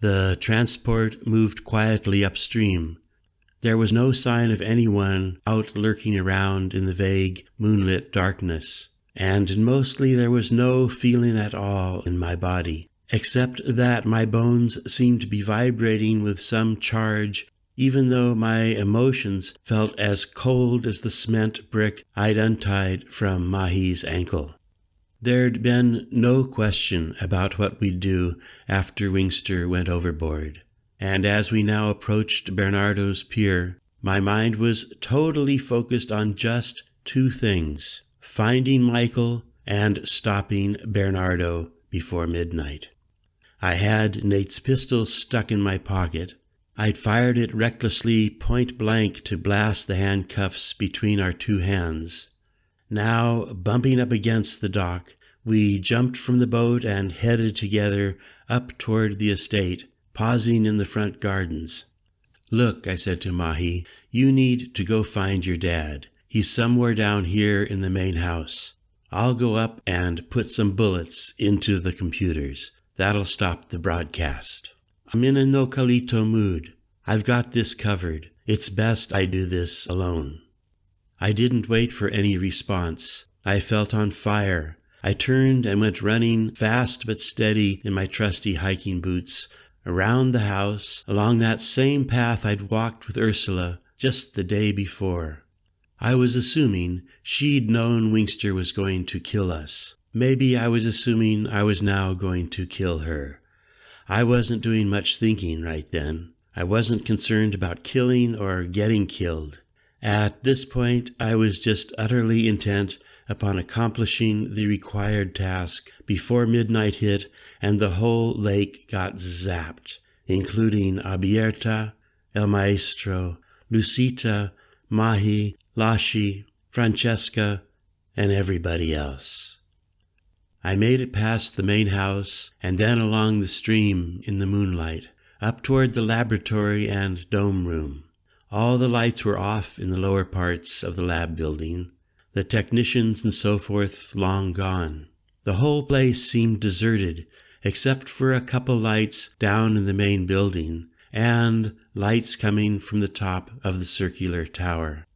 The transport moved quietly upstream. There was no sign of anyone out lurking around in the vague, moonlit darkness, and mostly there was no feeling at all in my body, except that my bones seemed to be vibrating with some charge, even though my emotions felt as cold as the cement brick I'd untied from Mahee's ankle. There'd been no question about what we'd do after Wingster went overboard, and as we now approached Bernardo's pier, my mind was totally focused on just two things: finding Michael and stopping Bernardo before midnight. I had Nate's pistol stuck in my pocket. I'd fired it recklessly point blank to blast the handcuffs between our two hands. Now, bumping up against the dock, we jumped from the boat and headed together up toward the estate, pausing in the front gardens. "Look," I said to Mahee, "you need to go find your dad. He's somewhere down here in the main house. I'll go up and put some bullets into the computers. That'll stop the broadcast. I'm in a no-calito mood. I've got this covered. It's best I do this alone." I didn't wait for any response. I felt on fire. I turned and went running fast but steady in my trusty hiking boots, around the house, along that same path I'd walked with Ursula just the day before. I was assuming she'd known Wingster was going to kill us. Maybe I was assuming I was now going to kill her. I wasn't doing much thinking right then. I wasn't concerned about killing or getting killed. At this point, I was just utterly intent upon accomplishing the required task before midnight hit and the whole lake got zapped, including Abierta, El Maestro, Lucita, Mahee, Lashi, Francesca, and everybody else. I made it past the main house and then along the stream in the moonlight, up toward the laboratory and dome room. All the lights were off in the lower parts of the lab building, the technicians and so forth long gone. The whole place seemed deserted, except for a couple lights down in the main building, and lights coming from the top of the circular tower.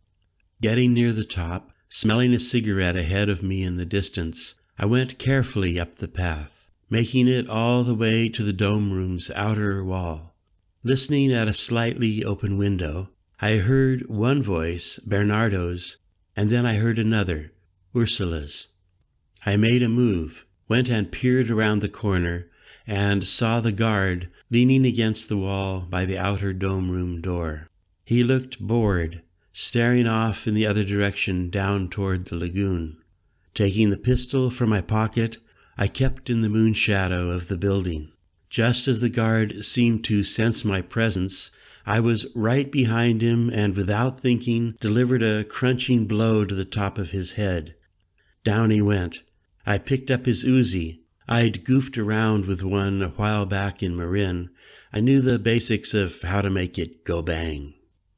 Getting near the top, smelling a cigarette ahead of me in the distance, I went carefully up the path, making it all the way to the dome room's outer wall. Listening at a slightly open window, I heard one voice, Bernardo's, and then I heard another, Ursula's. I made a move, went and peered around the corner, and saw the guard leaning against the wall by the outer dome room door. He looked bored, staring off in the other direction down toward the lagoon. Taking the pistol from my pocket, I kept in the moon shadow of the building. Just as the guard seemed to sense my presence, I was right behind him and without thinking delivered a crunching blow to the top of his head. Down he went. I picked up his Uzi. I'd goofed around with one a while back in Marin. I knew the basics of how to make it go bang.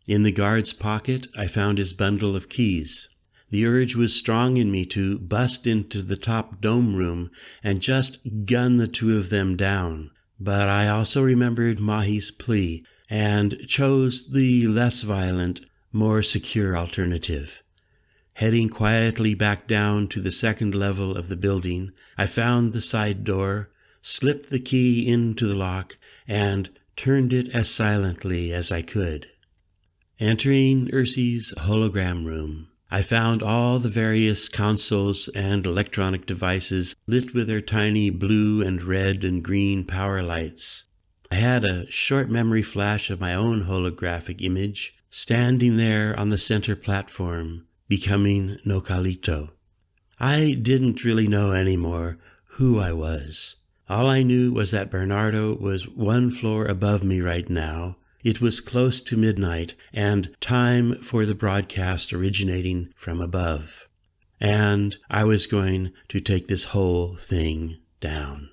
In the guard's pocket, I found his bundle of keys. The urge was strong in me to bust into the top dome room and just gun the two of them down. But I also remembered Mahee's plea and chose the less violent, more secure alternative. Heading quietly back down to the second level of the building, I found the side door, slipped the key into the lock, and turned it as silently as I could. Entering Ursi's hologram room, I found all the various consoles and electronic devices lit with their tiny blue and red and green power lights. I had a short memory flash of my own holographic image, standing there on the center platform, becoming no-calito. I didn't really know anymore who I was. All I knew was that Bernardo was one floor above me right now. It was close to midnight and time for the broadcast originating from above. And I was going to take this whole thing down.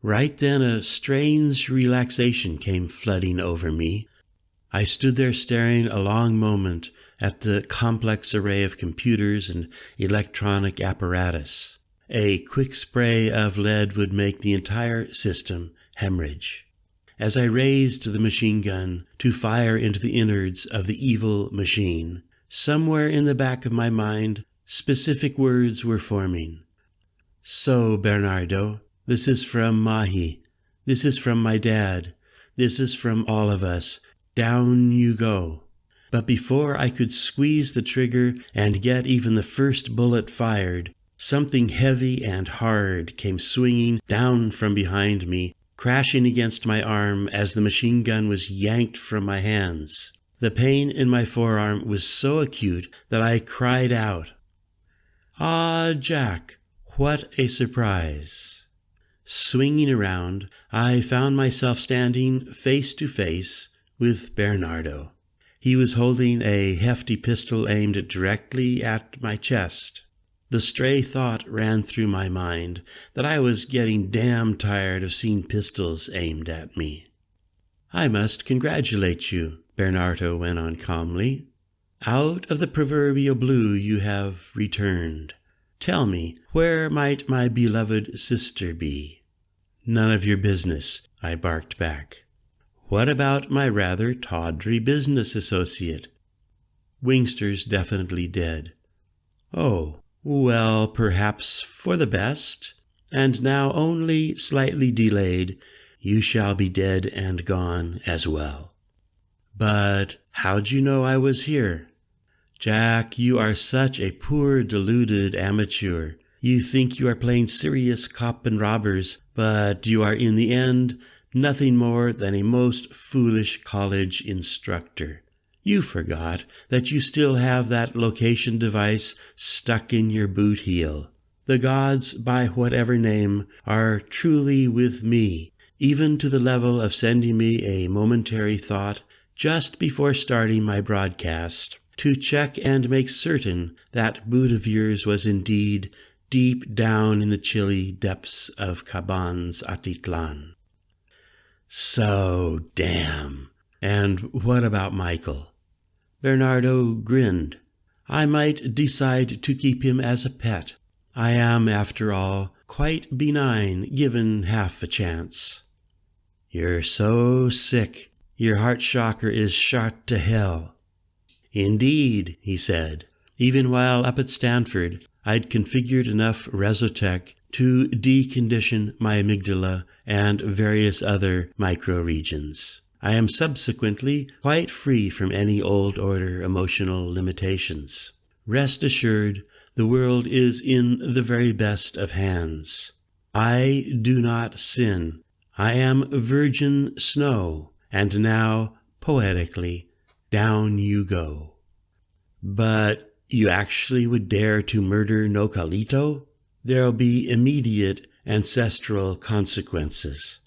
Right then a strange relaxation came flooding over me. I stood there staring a long moment at the complex array of computers and electronic apparatus. A quick spray of lead would make the entire system hemorrhage. as I raised the machine gun to fire into the innards of the evil machine. Somewhere in the back of my mind, specific words were forming. So, Bernardo, this is from Mahee. This is from my dad. This is from all of us. Down you go. But before I could squeeze the trigger and get even the first bullet fired, something heavy and hard came swinging down from behind me, crashing against my arm as the machine gun was yanked from my hands. The pain in my forearm was so acute that I cried out. "Ah, Jack, what a surprise!" Swinging around, I found myself standing face to face with Bernardo. He was holding a hefty pistol aimed directly at my chest. The stray thought ran through my mind that I was getting damn tired of seeing pistols aimed at me. "I must congratulate you," Bernardo went on calmly. "Out of the proverbial blue you have returned. Tell me, where might my beloved sister be?" "None of your business," I barked back. "What about my rather tawdry business associate?" "Wingster's definitely dead." "Oh, well, perhaps for the best, and now only slightly delayed, you shall be dead and gone as well." "But how'd you know I was here?" "Jack, you are such a poor deluded amateur. You think you are playing serious cop and robbers, but you are in the end nothing more than a most foolish college instructor. You forgot that you still have that location device stuck in your boot heel. The gods, by whatever name, are truly with me, even to the level of sending me a momentary thought just before starting my broadcast to check and make certain that boot of yours was indeed deep down in the chilly depths of Caban's Atitlan. So damn. And what about Michael?" Bernardo grinned. "I might decide to keep him as a pet. I am, after all, quite benign, given half a chance." "You're so sick. Your heart shocker is shot to hell." "Indeed," he said. "Even while up at Stanford, I'd configured enough Resotech to decondition my amygdala and various other microregions. I am subsequently quite free from any old order emotional limitations. Rest assured, the world is in the very best of hands. I do not sin. I am virgin snow, and now, poetically, down you go." "But you actually would dare to murder Nocalito? There'll be immediate ancestral consequences."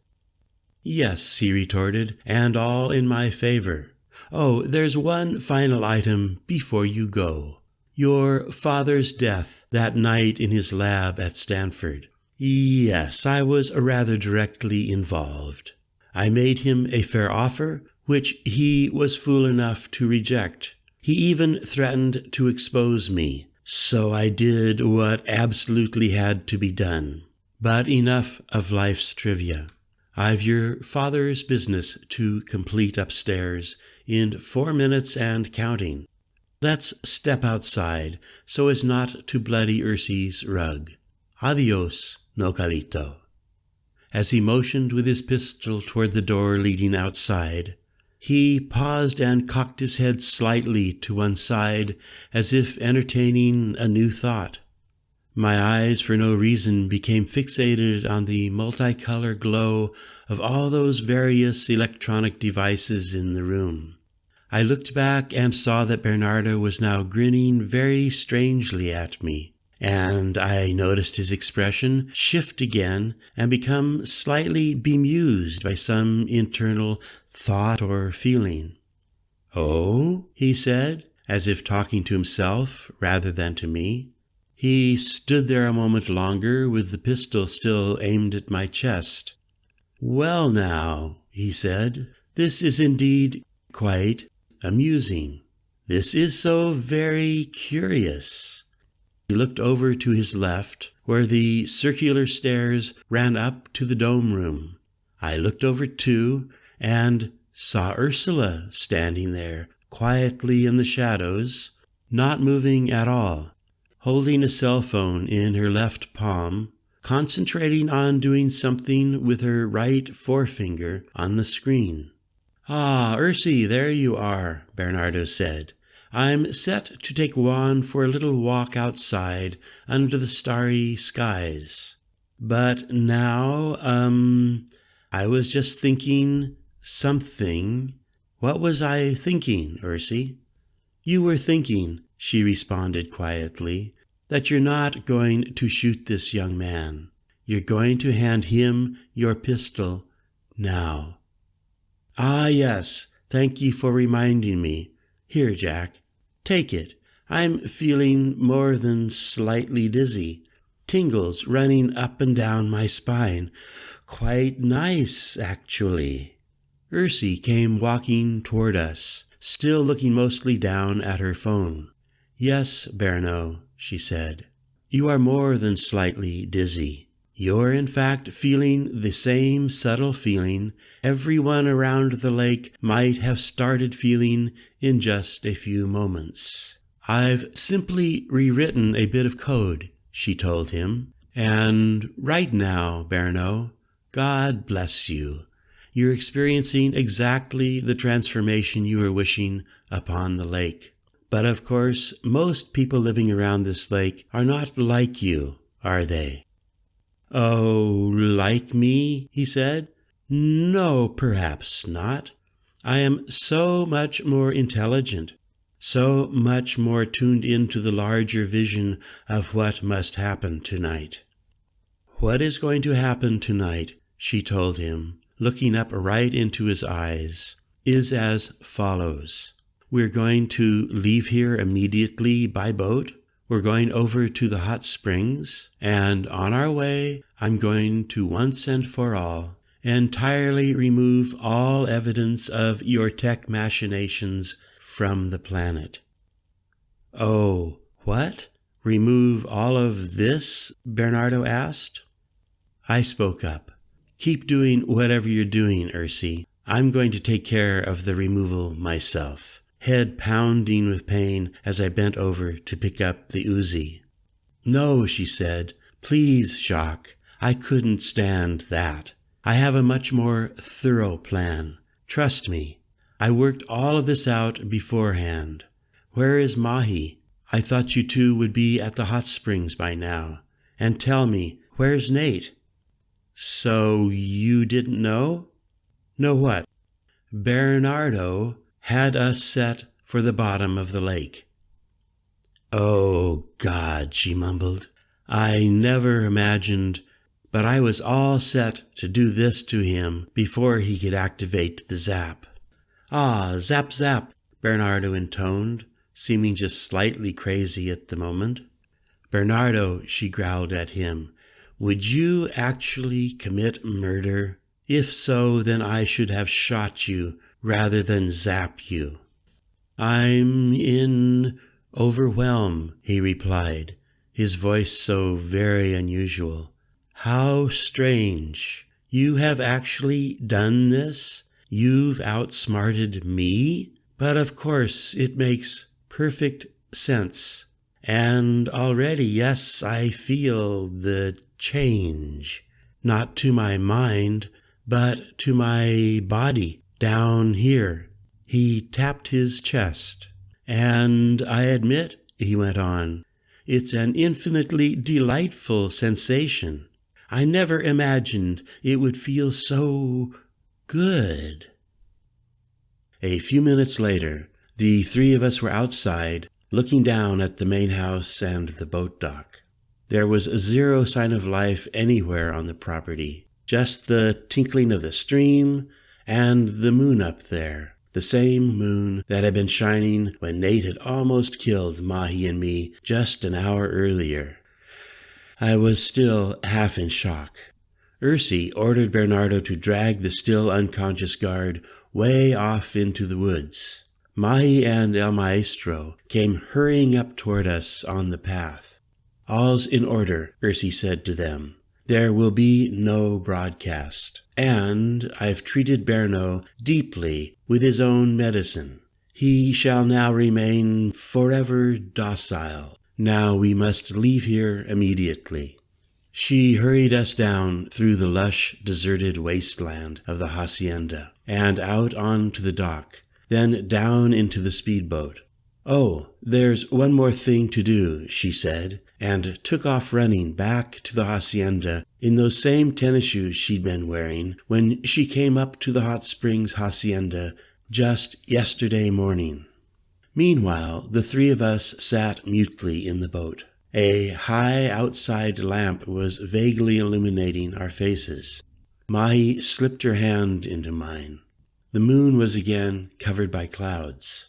"Yes," he retorted, "and all in my favor. Oh, there's one final item before you go. Your father's death that night in his lab at Stanford. Yes, I was rather directly involved. I made him a fair offer, which he was fool enough to reject. He even threatened to expose me, so I did what absolutely had to be done. But enough of life's trivia. I've your father's business to complete upstairs in 4 minutes and counting. Let's step outside so as not to bloody Ursi's rug. Adios, Nocalito." As he motioned with his pistol toward the door leading outside, he paused and cocked his head slightly to one side as if entertaining a new thought. My eyes, for no reason, became fixated on the multicolor glow of all those various electronic devices in the room. I looked back and saw that Bernardo was now grinning very strangely at me, and I noticed his expression shift again and become slightly bemused by some internal thought or feeling. "Oh?" he said, as if talking to himself rather than to me. He stood there a moment longer with the pistol still aimed at my chest. "Well now," he said, "this is indeed quite amusing. This is so very curious." He looked over to his left, where the circular stairs ran up to the dome room. I looked over too, and saw Ursula standing there, quietly in the shadows, not moving at all, holding a cell phone in her left palm, concentrating on doing something with her right forefinger on the screen. "Ah, Ursie, there you are," Bernardo said. "I'm set to take Juan for a little walk outside under the starry skies. But now, I was just thinking something." "What was I thinking, Ursie?" "You were thinking," she responded quietly, "that you're not going to shoot this young man. You're going to hand him your pistol now." "Ah, yes, thank you for reminding me. Here, Jack, take it. I'm feeling more than slightly dizzy. Tingles running up and down my spine. Quite nice, actually." Ursie came walking toward us, still looking mostly down at her phone. "Yes, Berno," she said, "you are more than slightly dizzy. You're in fact feeling the same subtle feeling everyone around the lake might have started feeling in just a few moments. I've simply rewritten a bit of code," she told him. "And right now, Berno, God bless you. You're experiencing exactly the transformation you were wishing upon the lake. But of course, most people living around this lake are not like you, are they?" "Oh, like me?" he said. "No, perhaps not. I am so much more intelligent, so much more tuned into the larger vision of what must happen tonight." "What is going to happen tonight," she told him, looking up right into his eyes, "is as follows. We're going to leave here immediately by boat. We're going over to the hot springs, and on our way, I'm going to once and for all entirely remove all evidence of your tech machinations from the planet." "Oh, what? Remove all of this?" Bernardo asked. I spoke up. "Keep doing whatever you're doing, Ursie. I'm going to take care of the removal myself," head pounding with pain as I bent over to pick up the Uzi. "No," she said. "Please, Jacques. I couldn't stand that. I have a much more thorough plan. Trust me. I worked all of this out beforehand. Where is Mahee? I thought you two would be at the hot springs by now. And tell me, where's Nate?" "So you didn't know?" "Know what?" "Bernardo had us set for the bottom of the lake." "Oh, God," she mumbled. "I never imagined, but I was all set to do this to him before he could activate the zap." "Ah, zap, zap," Bernardo intoned, seeming just slightly crazy at the moment. "Bernardo," she growled at him, "would you actually commit murder? If so, then I should have shot you rather than zap you." "I'm in overwhelm," he replied, his voice so very unusual. "How strange. You have actually done this? You've outsmarted me? But of course it makes perfect sense. And already, yes, I feel the change. Not to my mind, but to my body down here." He tapped his chest. "And I admit," he went on, "it's an infinitely delightful sensation. I never imagined it would feel so good." A few minutes later, the three of us were outside, looking down at the main house and the boat dock. There was zero sign of life anywhere on the property, just the tinkling of the stream and the moon up there, the same moon that had been shining when Nate had almost killed Mahee and me just an hour earlier. I was still half in shock. Ursie ordered Bernardo to drag the still unconscious guard way off into the woods. Mahee and El Maestro came hurrying up toward us on the path. "All's in order," Ursie said to them. There will be no broadcast, and I've treated Berno deeply with his own medicine. He shall now remain forever docile. Now we must leave here immediately." She hurried us down through the lush, deserted wasteland of the hacienda, and out onto the dock, then down into the speedboat. "Oh, there's one more thing to do," she said, and took off running back to the hacienda in those same tennis shoes she'd been wearing when she came up to the Hot Springs hacienda just yesterday morning. Meanwhile, the three of us sat mutely in the boat. A high outside lamp was vaguely illuminating our faces. Mahee slipped her hand into mine. The moon was again covered by clouds.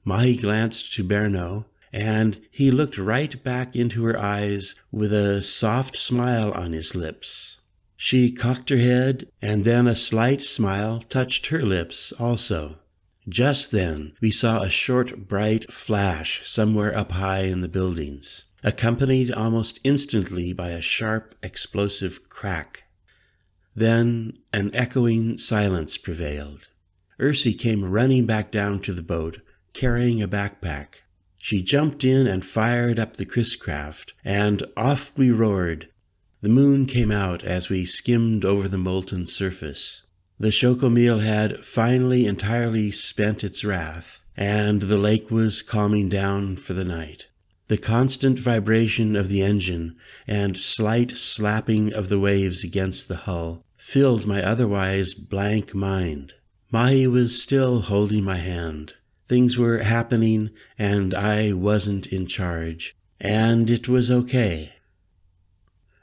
Mahee glanced to Berno, and he looked right back into her eyes with a soft smile on his lips. She cocked her head, and then a slight smile touched her lips also. Just then we saw a short, bright flash somewhere up high in the buildings, accompanied almost instantly by a sharp, explosive crack. Then an echoing silence prevailed. Ursie came running back down to the boat, carrying a backpack. She jumped in and fired up the Chris-craft, and off we roared. The moon came out as we skimmed over the molten surface. The chocomil had finally entirely spent its wrath, and the lake was calming down for the night. The constant vibration of the engine and slight slapping of the waves against the hull filled my otherwise blank mind. Mahee was still holding my hand. Things were happening, and I wasn't in charge, and it was okay.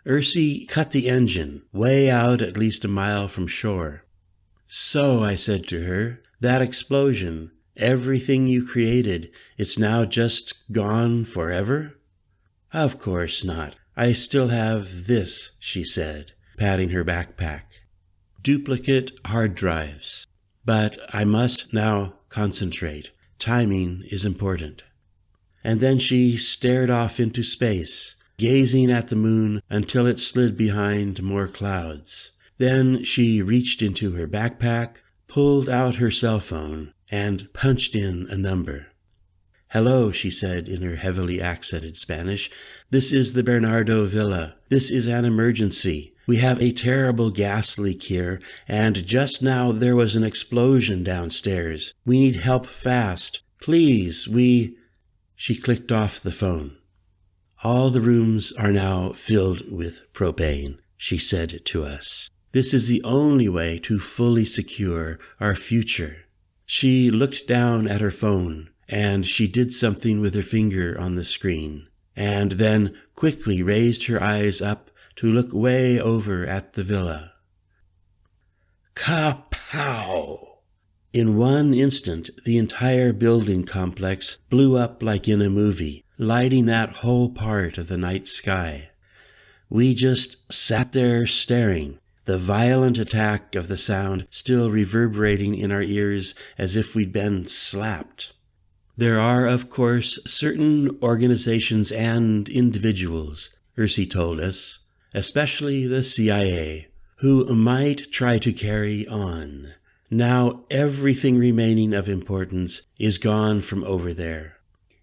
Ursie cut the engine, way out at least a mile from shore. "So," I said to her, "that explosion, everything you created, it's now just gone forever?" "Of course not. I still have this," she said, patting her backpack. "Duplicate hard drives. But I must now concentrate. Timing is important." And then she stared off into space, gazing at the moon until it slid behind more clouds. Then she reached into her backpack, pulled out her cell phone, and punched in a number. "Hello," she said in her heavily accented Spanish. "This is the Bernardo Villa. This is an emergency. We have a terrible gas leak here, and just now there was an explosion downstairs. We need help fast. Please, She clicked off the phone. "All the rooms are now filled with propane," she said to us. "This is the only way to fully secure our future." She looked down at her phone, and she did something with her finger on the screen, and then quickly raised her eyes up to look way over at the villa. Kapow! In one instant, the entire building complex blew up like in a movie, lighting that whole part of the night sky. We just sat there staring, the violent attack of the sound still reverberating in our ears as if we'd been slapped. There are, of course, certain organizations and individuals, Ursie told us, especially the CIA, who might try to carry on. Now everything remaining of importance is gone from over there,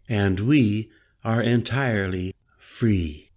and we are entirely free.